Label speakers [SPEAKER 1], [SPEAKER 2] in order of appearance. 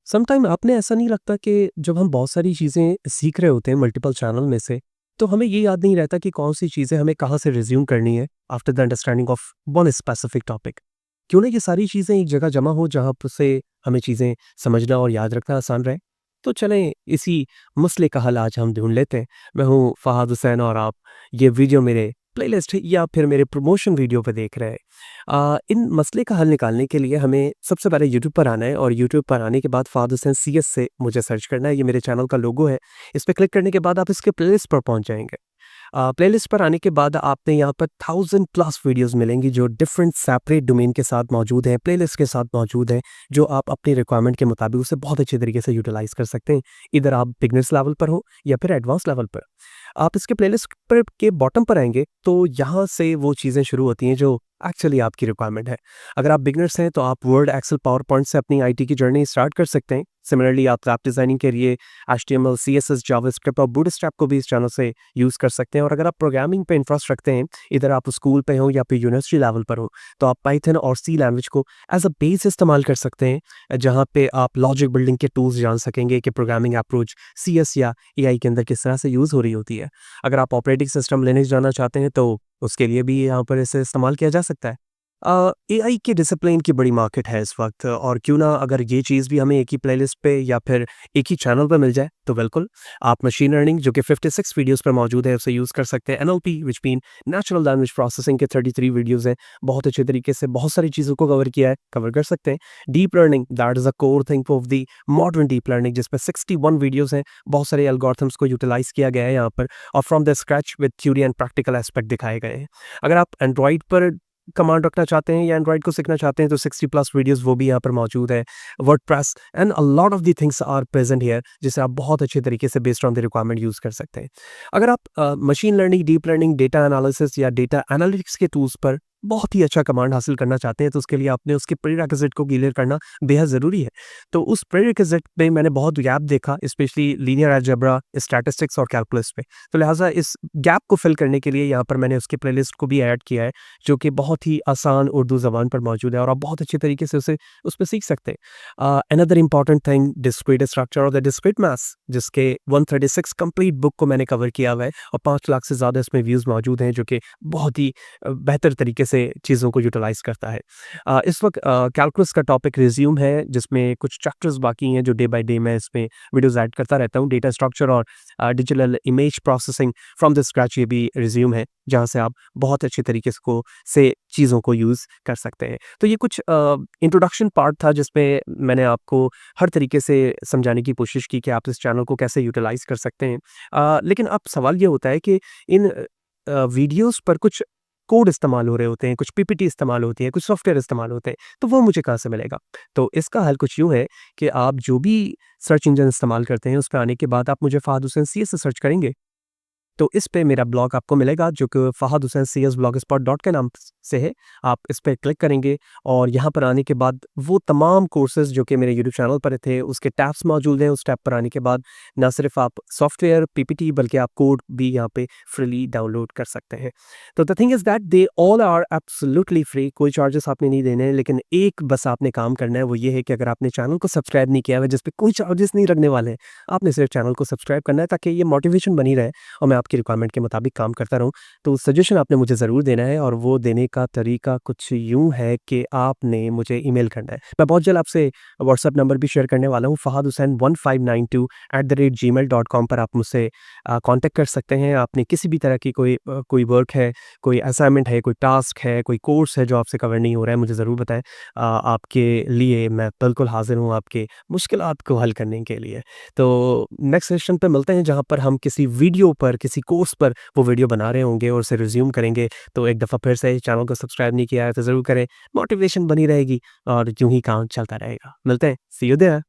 [SPEAKER 1] Sometime आपने ऐसा नहीं लगता कि जब हम बहुत सारी चीज़ें सीख रहे होते हैं मल्टीपल चैनल में से, तो हमें ये याद नहीं रहता कि कौन-सी चीज़ें हमें कहाँ से रिज़्यूम करनी है after the understanding of one specific topic. क्यों ना ये सारी चीज़ें एक जगह जमा हो जहाँ प से हमें चीज़ें समझना और याद रखना आसान रहे? तो चलें इसी मसले का हल आज हम ढूँढ लेते हैं। मैं हूँ फ़हाद हुसैन और आप ये वीडियो मेरे प्लेलिस्ट या फिर मेरे प्रमोशन वीडियो पे देख रहे हैं। इन मसले का हल निकालने के लिए हमें सबसे पहले यूट्यूब पर आना है और यूट्यूब पर आने के बाद फ़हाद हुसैन सीएस से मुझे सर्च करना है। ये मेरे चैनल का लोगो है। इस पे क्लिक करने के बाद आप इसके प्लेलिस्ट पर पहुँच जाएँगे। प्लेलिस्ट पर आने के बाद आपने यहाँ पर 1000 प्लस वीडियोज़ मिलेंगी जो डिफरेंट सेपरेट डोमेन के साथ मौजूद हैं, प्लेलिस्ट के साथ मौजूद हैं, जो आप अपनी रिक्वायरमेंट के मुताबिक उसे बहुत अच्छे तरीके से यूटिलाइज़ कर सकते हैं। इधर आप बिगिनर्स लेवल पर हो या फिर एडवांस लेवल पर। आप इसके प्लेलिस्ट पर के बॉटम पर आएँगे तो यहाँ से वो चीज़ें शुरू होती हैं जो एक्चुअली आपकी रिक्वायरमेंट है। अगर आप बिगिनर्स हैं तो आप वर्ड, एक्सेल, पावरपॉइंट से अपनी आईटी की जर्नी स्टार्ट कर सकते हैं। सिमिलरली आप वेब डिज़ाइनिंग के लिए एचटीएमएल, सीएसएस, जावास्क्रिप्ट और बूटस्ट्रैप को भी इस चैनल से यूज़ कर सकते हैं। और अगर आप प्रोग्रामिंग पे इंटरेस्ट रखते हैं, इधर आप स्कूल पे हो या फिर यूनिवर्सिटी लेवल पर हो, तो आप पाइथन और सी लैंग्वेज को एज़ अ बेस इस्तेमाल कर सकते हैं, जहाँ पे आप लॉजिक बिल्डिंग के टूल्स जान सकेंगे कि प्रोग्रामिंग अप्रोच सीएस या एआई के अंदर किस तरह से यूज़ हो रही होती है। अगर आप ऑपरेटिंग सिस्टम लिनक्स जानना चाहते हैं तो उसके लिए भी यहाँ पर इसे इस्तेमाल किया जा सकता है। एआई के डिसिप्लिन की बड़ी मार्केट है इस वक्त और क्यों ना अगर ये चीज़ भी हमें एक ही प्लेलिस्ट पे या फिर एक ही चैनल पे मिल जाए तो बिल्कुल आप मशीन लर्निंग जो कि 56 वीडियोस पर मौजूद है उसे यूज़ कर सकते हैं। NLP which mean natural language processing के 33 वीडियोस हैं, बहुत अच्छे तरीके से बहुत सारी चीज़ों को कवर कर सकते हैं। Deep learning that is a core thing of the modern deep learning जिसमें 61 वीडियोस हैं, बहुत सारे एल्गोरिथम्स को यूटिलाइज किया गया है यहाँ पर और from the scratch with theory and practical aspect दिखाए गए हैं। अगर आप एंड्रॉइड पर कमांड रखना चाहते हैं या एंड्रॉइड को सीखना चाहते हैं तो 60 प्लस वीडियोस वो भी यहाँ पर मौजूद है। WordPress and a lot of the things are present here जिसे आप बहुत अच्छे तरीके से based on the requirement use कर सकते हैं। अगर आप machine learning, deep learning, data analysis या डेटा एनालिटिक्स के टूल्स पर बहुत ही अच्छा कमांड हासिल करना चाहते हैं तो उसके लिए आपने उसके प्रीरेक्विजिट को क्लियर करना बेहद ज़रूरी है। तो उस प्रीरेक्विजिट में मैंने बहुत गैप देखा स्पेशली लीनियर अलजेब्रा, स्टैटिस्टिक्स और कैलकुलस पे। तो लिहाजा इस गैप को फिल करने के लिए यहाँ पर मैंने उसकी प्लेलिस्ट को भी ऐड किया है जो कि बहुत ही आसान उर्दू ज़बान पर मौजूद है और आप बहुत अच्छे तरीके से उसे उस पे सीख सकते हैं। Another important thing discrete structure और द डिस्क्रीट मैथ्स जिसके 136 कंप्लीट बुक को मैंने कवर किया हुआ है और 5 लाख से ज़्यादा इसमें व्यूज़ मौजूद हैं जो कि बहुत ही बेहतर तरीके से चीज़ों को यूटिलाइज़ करता है। इस वक्त कैलकुलस का टॉपिक रिज्यूम है जिसमें कुछ चैप्टर्स बाकी हैं जो डे बाय डे मैं इसमें वीडियोज़ ऐड करता रहता हूँ। डेटा स्ट्रक्चर और digital image processing from the scratch ये भी रिज्यूम है जहाँ से आप बहुत अच्छे तरीके से चीज़ों को यूज़ कर सकते हैं। तो ये कुछ इंट्रोडक्शन पार्ट था जिसमें मैंने आपको हर तरीके से समझाने की कोशिश की कि आप इस चैनल को कैसे यूटिलाइज़ कर सकते हैं। लेकिन अब सवाल ये होता है कि इन वीडियोज़ पर कुछ कोड इस्तेमाल हो रहे होते हैं, कुछ पीपीटी इस्तेमाल होती है, कुछ सॉफ्टवेयर इस्तेमाल होते हैं, तो वो मुझे कहाँ से मिलेगा? तो इसका हल कुछ यूँ है कि आप जो भी सर्च इंजन इस्तेमाल करते हैं, उस पे आने के बाद आप मुझे फ़हाद हुसैन सीएस से सर्च करेंगे तो इस पे मेरा ब्लॉग आपको मिलेगा जो कि Fahadh Hussain CS Blogspot dot के नाम से है। आप इस पे क्लिक करेंगे और यहाँ पर आने के बाद वो तमाम कोर्सेज़ जो कि मेरे यूट्यूब चैनल पर थे उसके टैब्स मौजूद हैं। उस टैब पर आने के बाद ना सिर्फ़ आप सॉफ्टवेयर, पीपीटी बल्कि आप कोड भी यहाँ पे फ्रीली डाउनलोड कर सकते हैं। तो the thing is that they all are absolutely free, कोई चार्जेस आपने नहीं देने हैं, लेकिन एक बस आपने काम करना है वो ये है कि अगर आपने चैनल को सब्सक्राइब नहीं किया हुआ है जिस पे कोई चार्जेस नहीं लगने वाले हैं, आपने सिर्फ़ चैनल को सब्सक्राइब करना है ताकि ये मोटिवेशन बनी रहे और मैं आपकी रिक्वायरमेंट के मुताबिक काम करता रहूँ। तो सजेशन आपने मुझे ज़रूर देना है और वो देने का तरीका कुछ यूँ है कि आपने मुझे ईमेल करना है। मैं बहुत जल्द आपसे व्हाट्सएप नंबर भी शेयर करने वाला हूँ, fahadhusain1592@gmail.com पर आप मुझसे कॉन्टैक्ट कर सकते हैं। आपने किसी भी तरह की कोई वर्क है, कोई असाइनमेंट है, कोई टास्क है, कोई कोर्स है जो आपसे कवर नहीं हो रहा है, मुझे ज़रूर बताएँ। आपके लिए मैं बिल्कुल हाज़िर हूँ आपके मुश्किलात को हल करने के लिए। तो नेक्स्ट सेशन पे मिलते हैं जहाँ पर हम किसी वीडियो पर, किसी कोर्स पर वो वीडियो बना रहे होंगे और उसे रिज़्यूम करेंगे। तो एक दफ़ा फिर से चैनल को सब्सक्राइब नहीं किया है तो ज़रूर करें, मोटिवेशन बनी रहेगी और यूँ ही काम चलता रहेगा। मिलते हैं, सी यू देयर।